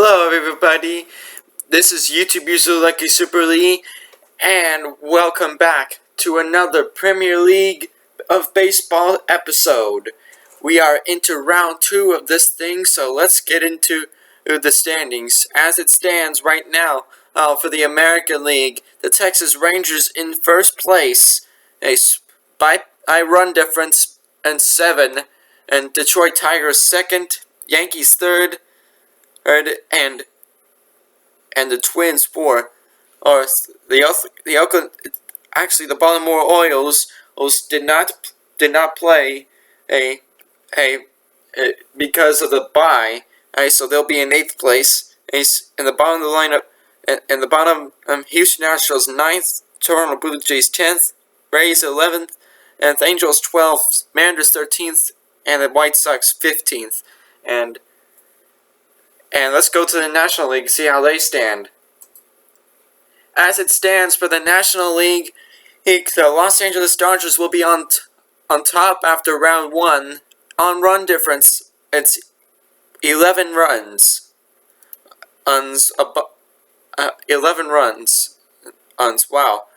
Hello everybody, this is YouTube user Lucky Super Lee, and welcome back to another Premier League of Baseball episode. We are into round 2 of this thing, so let's get into the standings. As it stands right now, for the American League, the Texas Rangers in first place, by run difference and 7, and Detroit Tigers second, Yankees third, and the Twins four, or the Oakland. Actually, the Baltimore Orioles did not play a because of the bye. So they'll be in 8th place. In the bottom of the lineup, and the bottom, Houston Astros 9th, Toronto Blue Jays 10th, Rays 11th, and the Angels 12th, Mariners 13th, and the White Sox 15th, and let's go to the National League, see how they stand. As it stands for the National League, the Los Angeles Dodgers will be on top after round 1. On run difference, it's 11 runs. 11 runs. Wow.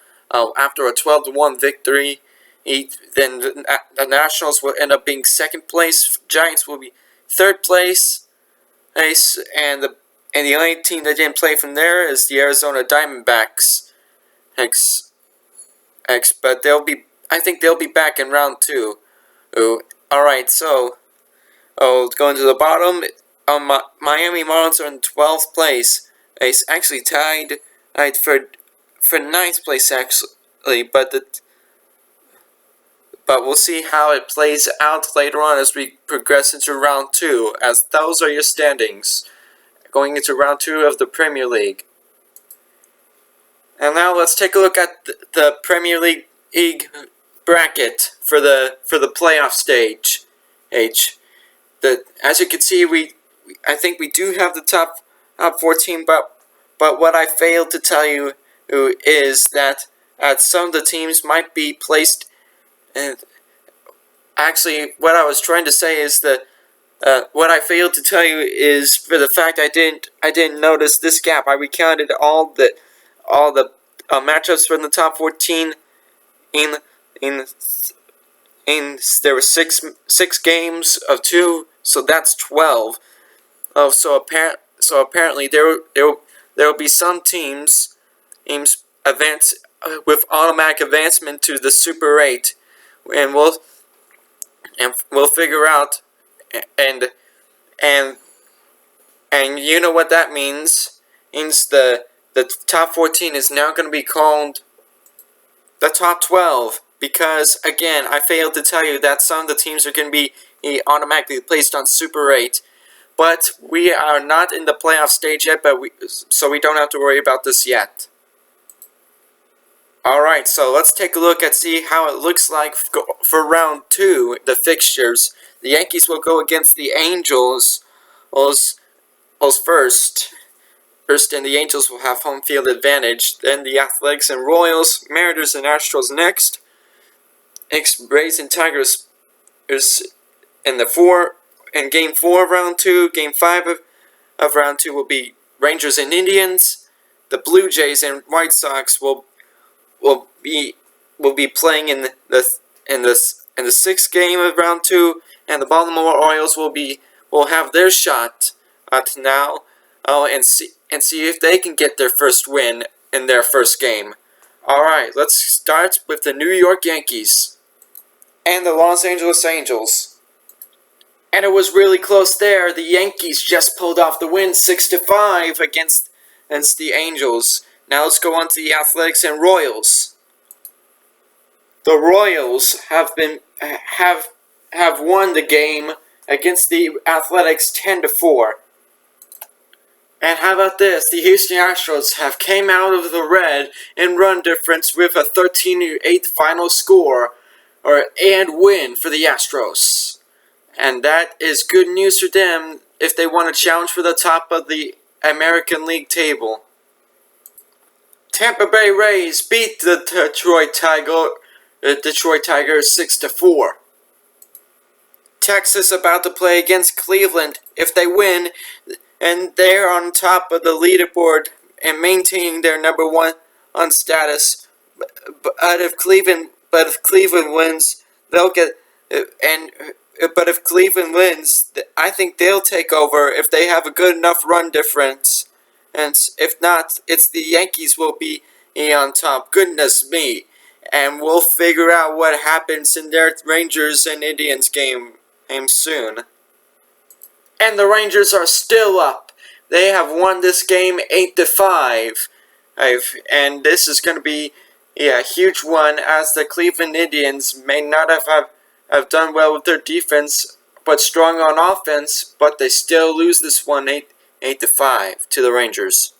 After a 12-1 victory, then the Nationals will end up being 2nd place. Giants will be 3rd place. And the only team that didn't play from there is the Arizona Diamondbacks. But I think they'll be back in round 2. Alright, so going to the bottom, Miami Marlins are in 12th place. It's actually tied for 9th place actually, but we'll see how it plays out later on as we progress into round 2, as those are your standings going into round 2 of the Premier League. And now let's take a look at the Premier League bracket for the playoff stage. As you can see, I think we do have the top 14, but what I failed to tell you is that some of the teams might be placed. And actually, what I was trying to say is that what I failed to tell you is for the fact I didn't notice this gap. I recounted all the matchups from the top 14 in there were six games of 2, so that's 12. So apparently there will be some teams advance with automatic advancement to the Super 8, and we'll figure out, and you know what that means. Means the top 14 is now going to be called the top 12, because again I failed to tell you that some of the teams are going to be automatically placed on Super 8. But we are not in the playoff stage yet, so we don't have to worry about this yet. Alright, so let's take a look and see how it looks like for round 2, the fixtures. The Yankees will go against the Angels first, and the Angels will have home field advantage. Then the Athletics and Royals, Mariners and Astros next. Rays and Tigers is in Game 4 of round 2. Game 5 of round 2 will be Rangers and Indians. The Blue Jays and White Sox will be playing in the 6th game of round 2, and the Baltimore Orioles will have their shot now, and see if they can get their first win in their first game. Alright, let's start with the New York Yankees and the Los Angeles Angels. And it was really close there. The Yankees just pulled off the win 6-5 against the Angels. Now let's go on to the Athletics and Royals. The Royals have won the game against the Athletics 10-4. And how about this? The Houston Astros have came out of the red in run difference with a 13-8 final score, and win for the Astros. And that is good news for them if they want to challenge for the top of the American League table. Tampa Bay Rays beat the Detroit Tigers 6-4. Texas about to play against Cleveland. If they win, and they're on top of the leaderboard and maintaining their #1 on status. But if Cleveland wins, they'll get and. But if Cleveland wins, I think they'll take over if they have a good enough run difference. And if not, it's the Yankees will be on top. Goodness me. And we'll figure out what happens in their Rangers and Indians game soon. And the Rangers are still up. They have won this game 8-5. And this is going to be a huge one, as the Cleveland Indians may not have done well with their defense, but strong on offense, but they still lose this one 8-5 to the Rangers.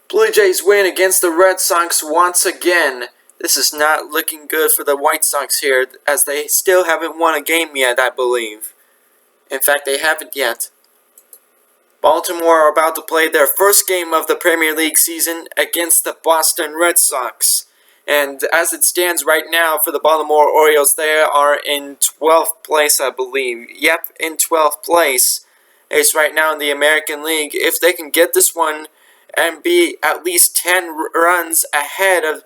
Blue Jays win against the Red Sox once again. This is not looking good for the White Sox here, as they still haven't won a game yet, I believe. In fact, they haven't yet. Baltimore are about to play their first game of the Premier League season against the Boston Red Sox. And as it stands right now for the Baltimore Orioles, they are in 12th place, I believe. Yep, in 12th place. It's right now in the American League. If they can get this one and be at least 10 runs ahead of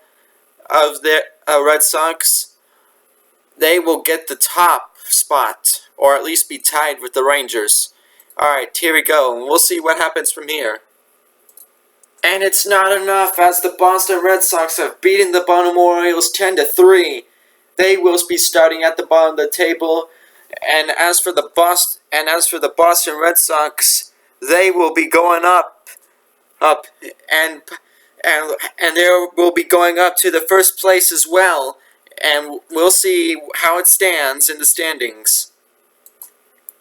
the Red Sox, they will get the top spot, or at least be tied with the Rangers. Alright, here we go. We'll see what happens from here. And it's not enough, as the Boston Red Sox have beaten the Baltimore Orioles 10-3. They will be starting at the bottom of the table. And as for the Boston Red Sox, they will be going up, and they will be going up to the first place as well. And we'll see how it stands in the standings.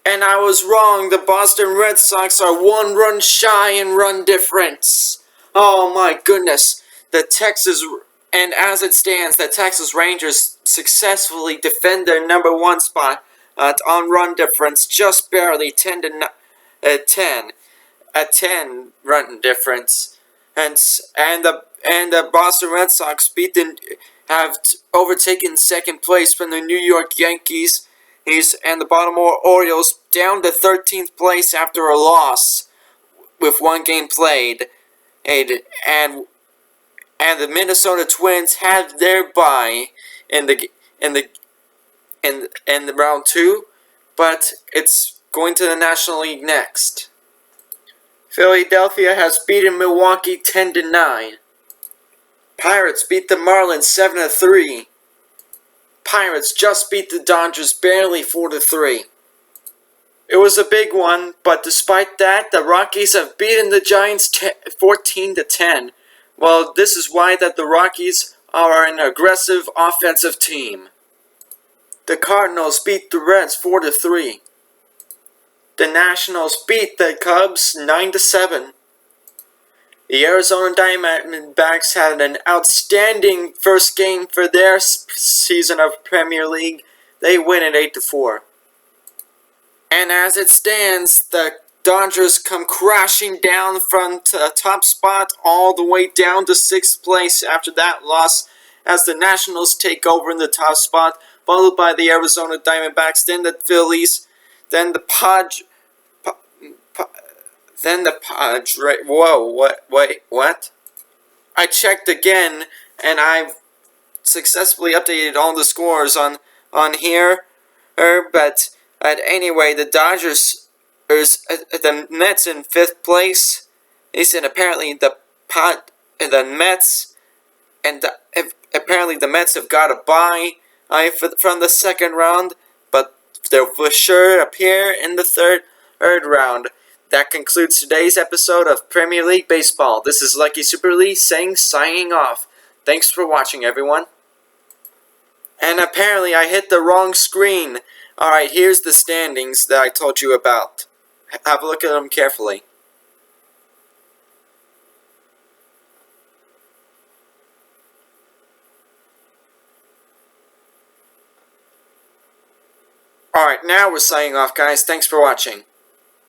And I was wrong. The Boston Red Sox are 1 run shy in run difference. Oh my goodness. And as it stands, the Texas Rangers successfully defend their #1 spot on run difference, just barely 10 run difference. And the Boston Red Sox have overtaken second place from the New York Yankees. And the Baltimore Orioles down to 13th place after a loss with 1 game played. And the Minnesota Twins have their bye in the round 2, but it's going to the National League next. Philadelphia has beaten Milwaukee 10-9. Pirates beat the Marlins 7-3. Pirates just beat the Dodgers barely 4-3. It was a big one, but despite that, the Rockies have beaten the Giants 14-10. Well, this is why that the Rockies are an aggressive offensive team. The Cardinals beat the Reds 4-3. The Nationals beat the Cubs 9-7. The Arizona Diamondbacks had an outstanding first game for their season of Premier League. They win at 8-4. And as it stands, the Dodgers come crashing down from the top spot all the way down to 6th place after that loss, as the Nationals take over in the top spot, followed by the Arizona Diamondbacks, then the Phillies, then the Padres. Whoa, what? I checked again, and I've successfully updated all the scores on here, but anyway, the Dodgers, the Mets in 5th place, and apparently the Mets, and apparently the Mets have got a bye from the second round, but they'll for sure appear in the third round. That concludes today's episode of Premier League Baseball. This is Lucky Super Lee signing off. Thanks for watching, everyone. And apparently I hit the wrong screen. Alright, here's the standings that I told you about. Have a look at them carefully. Alright, now we're signing off, guys. Thanks for watching.